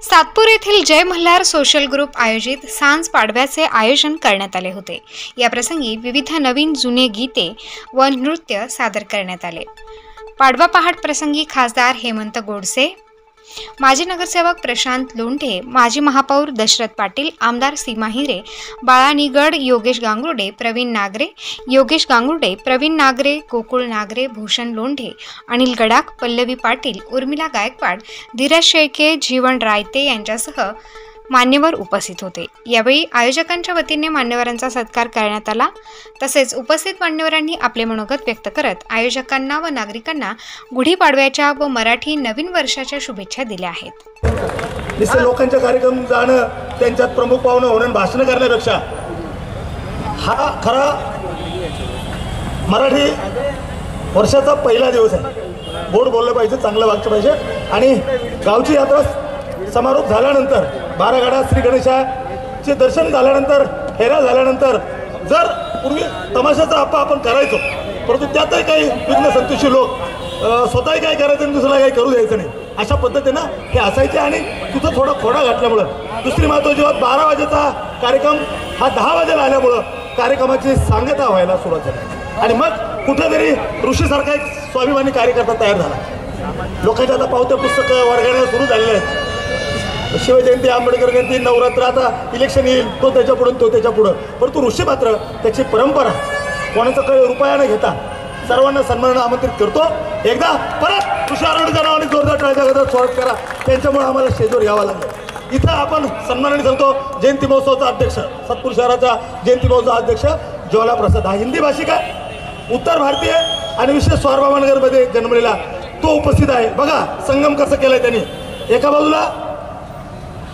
सातपूर येथील जय Malhar social group आयोजित सांज पाडव्याचे आयोजन करण्यात आले होते। या प्रसंगी विविध नवीन जुने गीते व नृत्य सादर करण्यात आले। पाडवा पहाट प्रसंगी खासदार हेमंत गोडसे, माजी नगरसेवक प्रशांत लोंढे, माजी महापौर दशरथ पाटील, आमदार सीमा हिरे, बाळा निगड, योगेश गांगुर्डे, प्रवीण नागरे, प्रवीण नागरे, गोकुळ नागरे, भूषण लोंढे, अनिल गडाख, पल्लवी पाटील, उर्मिला गायकवाड, धीरज शेळके, जीवन रायते यांच्यासह मान्यवर उपस्थित होते। यावेळी आयोजकांच्या वतीने मान्यवरांचा सत्कार करण्यात आला। तसेच उपस्थित मान्यवरांनी आपले मनोगत व्यक्त करत आयोजकांना व नागरिकांना गुढीपाडव्याच्या व मराठी नवीन वर्षाच्या शुभेच्छा दिल्या आहेत। लोकांच्या कार्यक्रम जाणं, त्यांच्यात प्रमुख पाहुणे होणं, भाषण करण्यापेक्षा हा खरा मराठी वर्षाचा पहिला दिवस आहे। गोड बोललं पाहिजे, चांगलं वागलं पाहिजे। आणि गावची यात्रा समारोप झाल्यानंतर 12 गाडा श्री गणेशाचे दर्शन झाल्यानंतर, फेरा झाल्यानंतर जर पूर्वी तमाशाचा आपण करायचो, परंतु त्यातही काही विघ्न संतोषी लोक स्वतःही काय करायचं आणि दुसऱ्याला काही करू द्यायचं नाही, अशा पद्धतीनं हे असायचे। आणि तिथं थोडा खोडा घातल्यामुळं दुसरी महत्त्वाची बाब, 12 वाजेचा कार्यक्रम हा 10 वाजेला आल्यामुळं कार्यक्रमाची सांगता व्हायला सुरुवात झाली। आणि मग कुठेतरी ऋषीसारखा एक स्वाभिमानी कार्यकर्ता तयार झाला। लोकांच्या आता पावत्या पुस्तकं वर्गाने सुरू झालेले आहेत। शिवजयंती, आंबेडकर जयंती, नवरात्र, आता इलेक्शन येईल, तो त्याच्या पुढं, तो त्याच्या पुढं, परंतु ऋषी मात्र त्याची परंपरा कोणाचं काही रुपया न घेता सर्वांना सन्मानानं आमंत्रित करतो। एकदा परत ऋषी आरोडीच्या नावाने जोरदार टाळ्या गजरात स्वागत करा। त्यांच्यामुळे आम्हाला स्टेजवर यावं लागलं। इथं आपण सन्मानाने सांगतो जयंती महोत्सवाचा अध्यक्ष, सातपूर शहराचा जयंती महोत्सवाचा अध्यक्ष ज्वाला प्रसाद, हा हिंदी भाषिक आहे, उत्तर भारतीय आणि विशेष स्वारबाबानगरमध्ये जन्मलेला तो उपस्थित आहे। बघा संगम कसं केलंय त्यांनी, एका बाजूला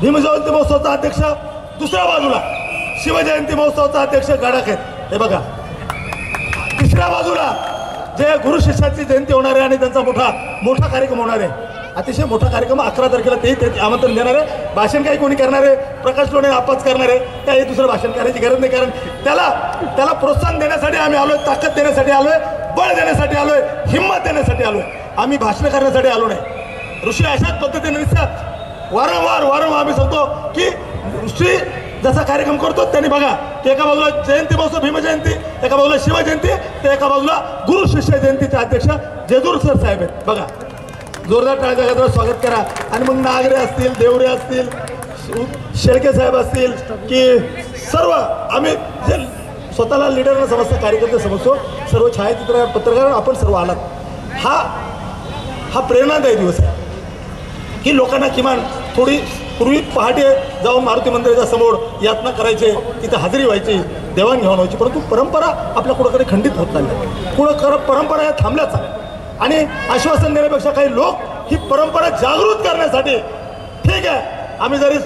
भीमजयंती महोत्सवाचा अध्यक्ष, दुसऱ्या बाजूला शिवजयंती महोत्सवाचा अध्यक्ष गडाख आहेत। हे बघा, तिसऱ्या बाजूला जे गुरु शिष्याची जयंती होणार आहे आणि त्यांचा मोठा कार्यक्रम होणार आहे, अतिशय मोठा कार्यक्रम 11 तारखेला ते आमंत्रण देणार आहे। भाषण काही कोणी करणार आहे, प्रकाश लोणे आपाच करणार आहे, काही दुसरं भाषण करायची गरज नाही, कारण त्याला प्रोत्साहन देण्यासाठी आम्ही आलोय, ताकद देण्यासाठी आलोय, बळ देण्यासाठी आलोय, हिंमत देण्यासाठी आलोय। आम्ही भाषण करण्यासाठी आलो नाही। ऋषी अशाच पद्धतीने दिसतात। वारंवार आम्ही सांगतो की ऋषी जसा कार्यक्रम करतो त्यांनी बघा की एका बाजूला जयंती महोत्सव भीमजयंती, एका बाजूला शिवजयंती, तर एका बाजूला गुरु शिष्य जयंतीचे अध्यक्ष जेजूर सर साहेब आहेत। बघा, जोरदार टाळ्या गजरात स्वागत करा। आणि मग नागरे असतील, देवरे असतील, शेळके साहेब असतील, की सर्व आम्ही जे स्वतःला लीडर न समजता कार्यकर्ते समजतो, सर्व छायाचित्रकार, पत्रकार आपण सर्व आलात। हा प्रेरणादायी दिवस आहे की लोकांना किमान थोडी पूर्वी पहाटे जाऊन मारुती मंदिराच्या समोर यातना करायचे, तिथे हजेरी व्हायची, देवाणघेवाण व्हायची, परंतु परंपरा आपल्या कुठेतरी खंडित होत चालल्या। परंपरा या थांबल्याचा आणि आश्वासन देण्यापेक्षा काही लोक ही परंपरा जागृत करण्यासाठी, ठीक आहे आम्ही जरी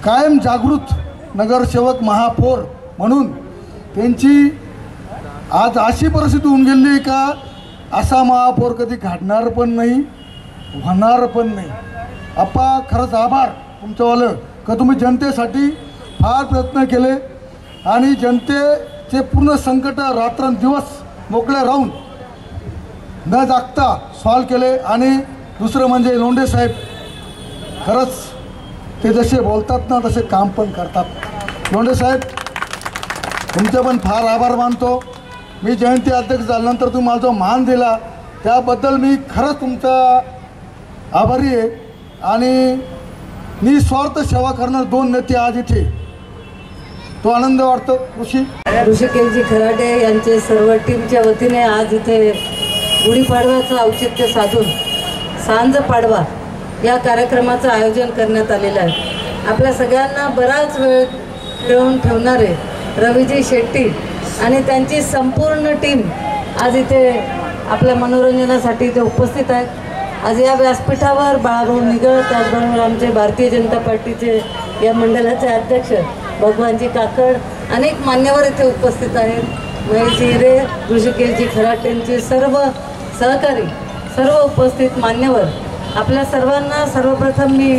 कायम जागृत नगरसेवक महापौर म्हणून त्यांची आज अशी परिस्थिती होऊन गेली का असा महापौर कधी घडणार पण नाही, होणार पण नाही। आप्पा खरंच आभार तुमच्यावालं का तुम्ही जनतेसाठी फार प्रयत्न केले आणि जनतेचे पूर्ण संकट रात्रंदिवस मोकळे राहून न जागता सॉल्व केले। आणि दुसरं म्हणजे लोंढे साहेब, खरंच ते जसे बोलतात ना तसे काम पण करतात। लोंढे साहेब तुमचे पण फार आभार मानतो। मी जयंती अध्यक्ष झाल्यानंतर तुम्ही मला जो मान दिला त्याबद्दल मी खरंच तुमचा आभारी आहे। आणि निस्वार्थ सेवा करणार 2 नेते आज इथे, तो आनंद वाटतो। ऋषिकेशजी खराटे यांचे सर्व टीमच्या वतीने आज इथे गुढीपाडव्याचं औचित्य साधून सांज पाडवा या कार्यक्रमाचं आयोजन करण्यात आलेलं आहे। आपल्या सगळ्यांना बराच वेळ खेळवून ठेवणारे रवीजी शेट्टी आणि त्यांची संपूर्ण टीम आज इथे आपल्या मनोरंजनासाठी इथे उपस्थित आहेत। आज या व्यासपीठावर बाळाभाऊ निगड, त्याचबरोबर आमचे भारतीय जनता पार्टीचे या मंडळाचे अध्यक्ष भगवानजी काकड, अनेक मान्यवर इथे उपस्थित आहेत। महेश हिरे, ऋषिकेशजी खराटेंचे सर्व सहकारी, सर्व उपस्थित मान्यवर, आपल्या सर्वांना सर्वप्रथम मी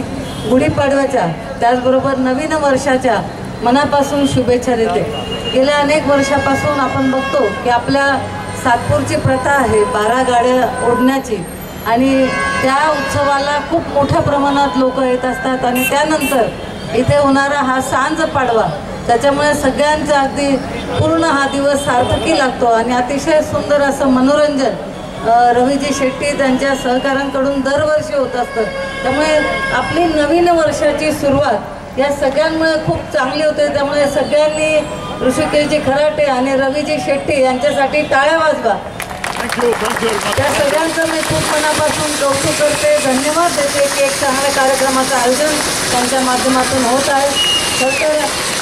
गुढीपाडव्याच्या त्याचबरोबर नवीन वर्षाच्या मनापासून शुभेच्छा देते। गेल्या अनेक वर्षापासून आपण बघतो की आपल्या सातपूरची प्रथा आहे 12 गाड्या ओढण्याची, आणि त्या उत्सवाला खूप मोठ्या प्रमाणात लोक येत असतात. आणि त्यानंतर इथे होणारा हा सांज पाडवा, त्याच्यामुळे सगळ्यांचं अगदी पूर्ण हा दिवस सार्थकी लागतो. आणि अतिशय सुंदर असं मनोरंजन रवीजी शेट्टी त्यांच्या सहकाऱ्यांकडून दरवर्षी होत असतं. त्यामुळे आपली नवीन वर्षाची सुरुवात या सगळ्यांमुळे खूप चांगली होते. त्यामुळे सगळ्यांनी ऋषिकेशजी खराटे आणि रवीजी शेट्टी यांच्यासाठी टाळ्या वाजवा. त्या सगळ्यांचं मी खूप मनापासून कौतुक करते, धन्यवाद देते की एक चांगल्या कार्यक्रमाचं आयोजन त्यांच्या माध्यमातून होत आहे. खरं तर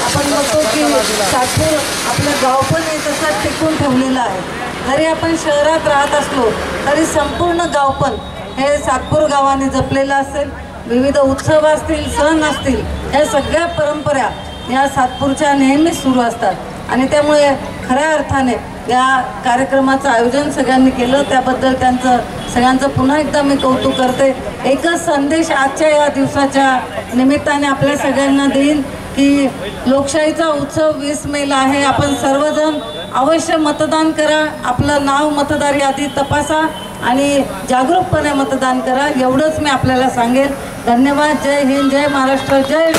आपण बघतो की सातपूर आपलं गाव पण तसंच टिकून ठेवलेलं आहे. जरी आपण शहरात राहत असलो तरी संपूर्ण गाव पण हे सातपूर गावाने जपलेलं असेल. विविध उत्सव असतील, सण असतील, या सगळ्या परंपरा या सातपूरच्या नेहमीच सुरू असतात. आणि त्यामुळे खऱ्या अर्थाने या कार्यक्रमाचं आयोजन सगळ्यांनी केलं, त्याबद्दल त्यांचं सगळ्यांचं पुन्हा एकदा मी कौतुक करते. एकच संदेश आजच्या या दिवसाच्या निमित्ताने आपल्या सगळ्यांना देईन की लोकशाहीचा उत्सव 20 मेला आहे. आपण सर्वजण अवश्य मतदान करा, आपलं नाव मतदार यादीत तपासा आणि जागरूकपणे मतदान करा, एवढंच मी आपल्याला सांगेन. धन्यवाद. जय हिंद, जय महाराष्ट्र, जय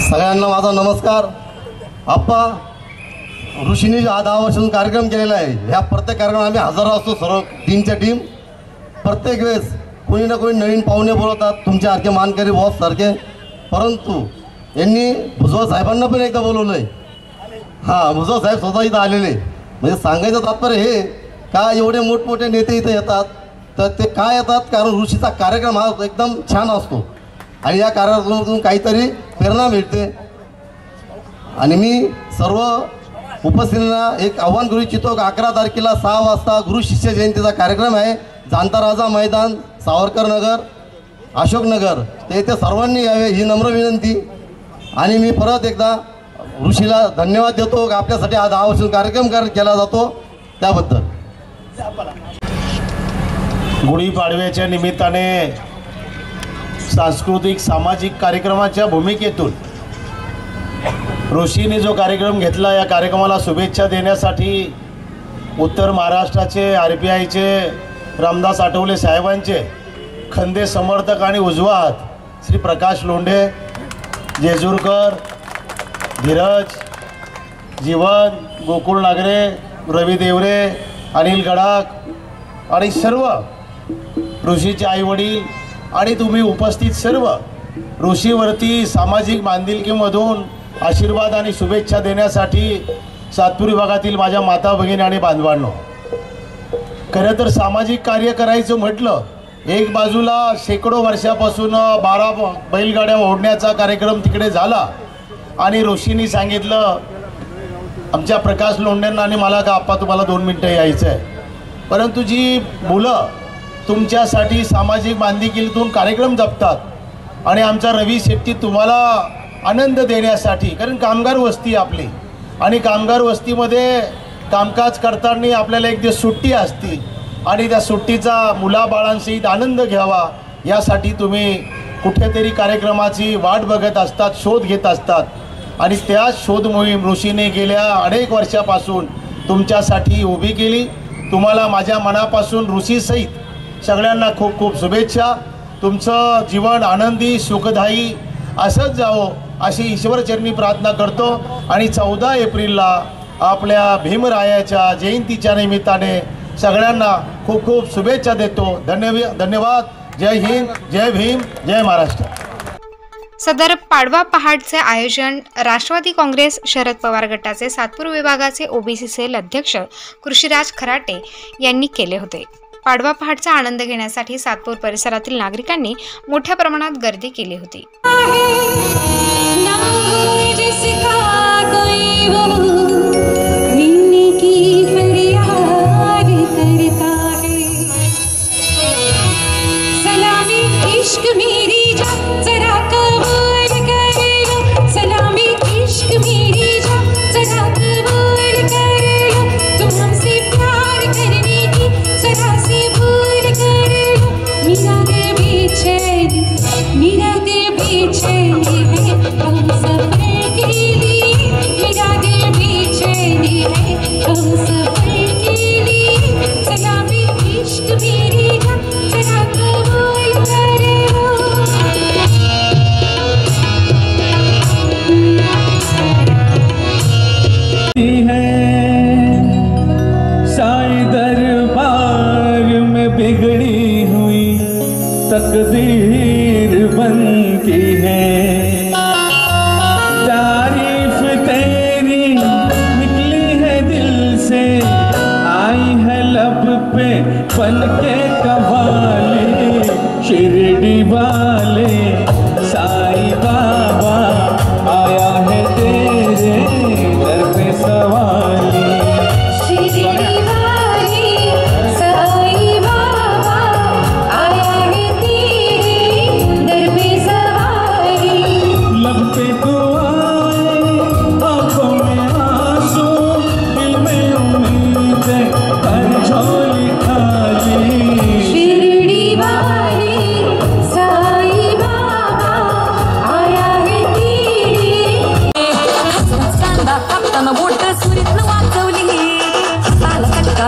सगळ्यांना माझा नमस्कार. आप्पा ऋषीने 10 वर्षांपासून कार्यक्रम केलेला आहे. ह्या प्रत्येक कार्यक्रमात आम्ही हजर असतो, सर्व टीमच्या टीम. प्रत्येक वेळेस कोणी ना कोणी नवीन पाहुणे बोलवतात, तुमच्यासारखे मानकरी बॉस सारखे. परंतु यांनी भुजबळ साहेबांना पण एकदा बोलवलं आहे. हां, भुजबळ साहेब स्वतः इथं आलेले. म्हणजे सांगायचं तात्पर्य हे का एवढे मोठमोठे नेते इथं येतात तर ते काय येतात, कारण ऋषीचा कार्यक्रम हा एकदम छान असतो आणि या कार्यक्रमातून काहीतरी प्रेरणा मिळते. आणि मी सर्व उपस्थितांना एक आव्हान करू इच्छितो की 11 तारखेला 6 वाजता गुरु शिष्य जयंतीचा कार्यक्रम आहे. जाणता राजा मैदान, सावरकर नगर, अशोकनगर, ते इथे सर्वांनी यावे ही नम्र विनंती. आणि मी परत एकदा ऋषीला धन्यवाद देतो की आपल्यासाठी हा 10 वर्षांचा कार्यक्रम केला जातो त्याबद्दल. गुढीपाडव्याच्या निमित्ताने सांस्कृतिक सामाजिक कार्यक्रमाच्या भूमिकेतून ऋषीने जो कार्यक्रम घेतला, या कार्यक्रमाला शुभेच्छा देण्यासाठी उत्तर महाराष्ट्राचे RPIचे रामदास आठवले साहेबांचे खंदे समर्थक आणि उजवा हात श्री प्रकाश लोंढे, जेजूरकर, धीरज, जीवन, गोकुळ नागरे, रवी देवरे, अनिल गडाख आणि सर्व ऋषीचे आईवडील आणि तुम्ही उपस्थित सर्व ऋषीवरती सामाजिक बांधिलकीमधून आशीर्वाद आणि शुभेच्छा देण्यासाठी सातपूर विभागातील माझ्या माता भगिनी आणि बांधवांनो, खरं तर सामाजिक कार्य करायचं म्हटलं, एक बाजूला शेकडो वर्षापासून 12 बैलगाड्या ओढण्याचा कार्यक्रम तिकडे झाला आणि ऋषींनी सांगितलं आमच्या प्रकाश लोंढेंना आणि मला का आप्पा तुम्हाला 2 मिनटं यायचं आहे. परंतु जी मुलं तुमच्यासाठी सामाजिक बांधिलकीतून कार्यक्रम जपतात आणि आमचा रवी शेट्टी तुम्हाला आनंद देण्यासाठी, कारण कामगार वस्ती आपली आणि कामगार वस्तीमध्ये कामकाज करताना आपल्याला एक दिवस सुट्टी असते आणि त्या सुट्टीचा मुलाबाळांसहित आनंद घ्यावा यासाठी तुम्ही कुठेतरी कार्यक्रमाची वाट बघत असतात, शोध घेत असतात. आणि त्या शोध मोहीम ऋषीने गेल्या अनेक वर्षापासून तुमच्यासाठी उभी केली. तुम्हाला माझ्या मनापासून ऋषीसहित सगळ्यांना खूप खूप शुभेच्छा. तुमचं जीवन आनंदी सुखदायी असंच जावो अशी ईश्वरचरणी प्रार्थना करतो. आणि 14 एप्रिलला आपल्या भीमरायाच्या जयंतीच्या निमित्ताने सगळ्यांना खूप खूप शुभेच्छा देतो. धन्यवाद. जय हिंद, जय भीम, जय महाराष्ट्र. सदर पाडवा पहाटचे आयोजन राष्ट्रवादी काँग्रेस शरद पवार गटाचे सातपूर विभागाचे OBC सेल अध्यक्ष कृषीराज खराटे यांनी केले होते. पाडवा पहाटचा आनंद घेण्यासाठी सातपूर परिसरातील नागरिकांनी मोठ्या प्रमाणात गर्दी केली होती. तकदीर बनती है, तारीफ तेरी निकली है दिल से, आई है लब पे बन के कवाली, शिरडी वाले साईं बाबा आया है तेरे दर पे सवाली।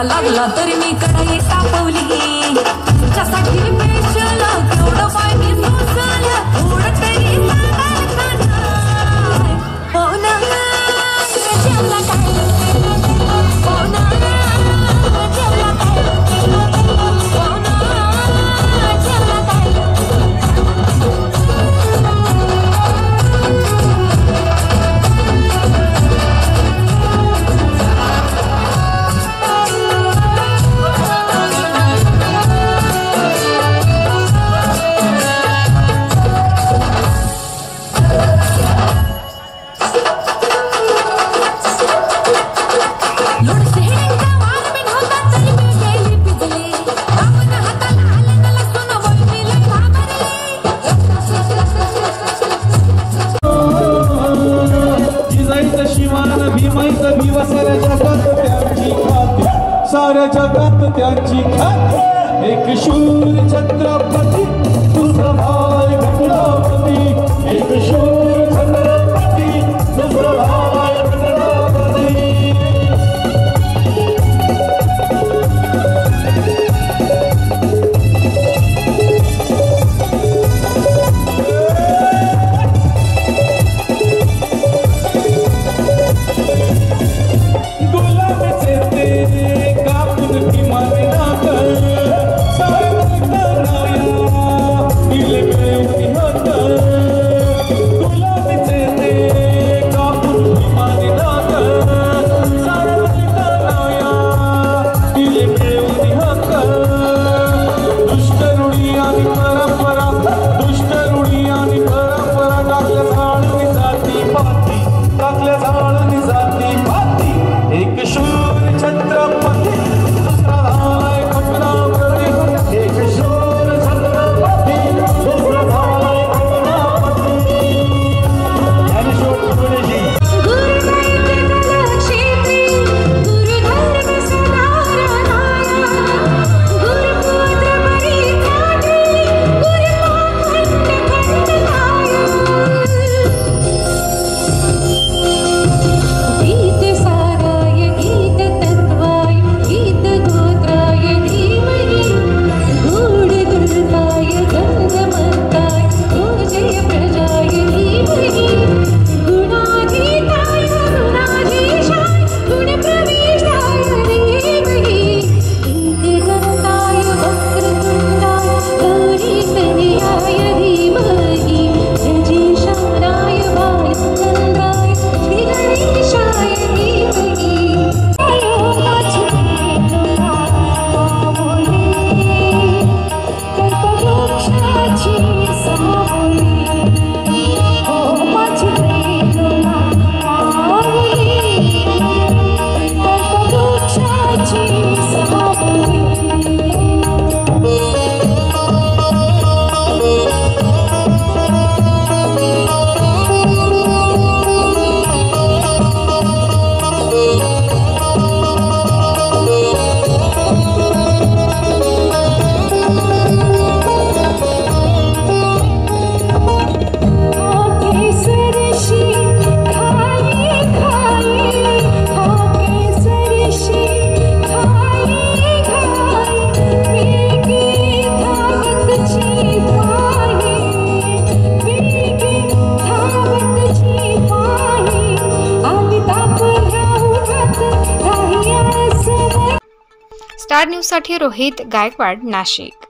लागला तरी मी कढई तापवली, तुझ्यासाठी पेशल केवढं पाणी सोसलं, थोडं तरी हो ना जेवला काय, हो ना जेवला काय, हो ना जेवला काय। साऱ्या जगात त्यांची ख्याती, एक शूर छत्रपती दुसरा भाई गणपती, एक शूर छत्रपती दुसरा भाई गणपती। Living स्टार न्यूजसाठी रोहित गायकवाड, नाशिक.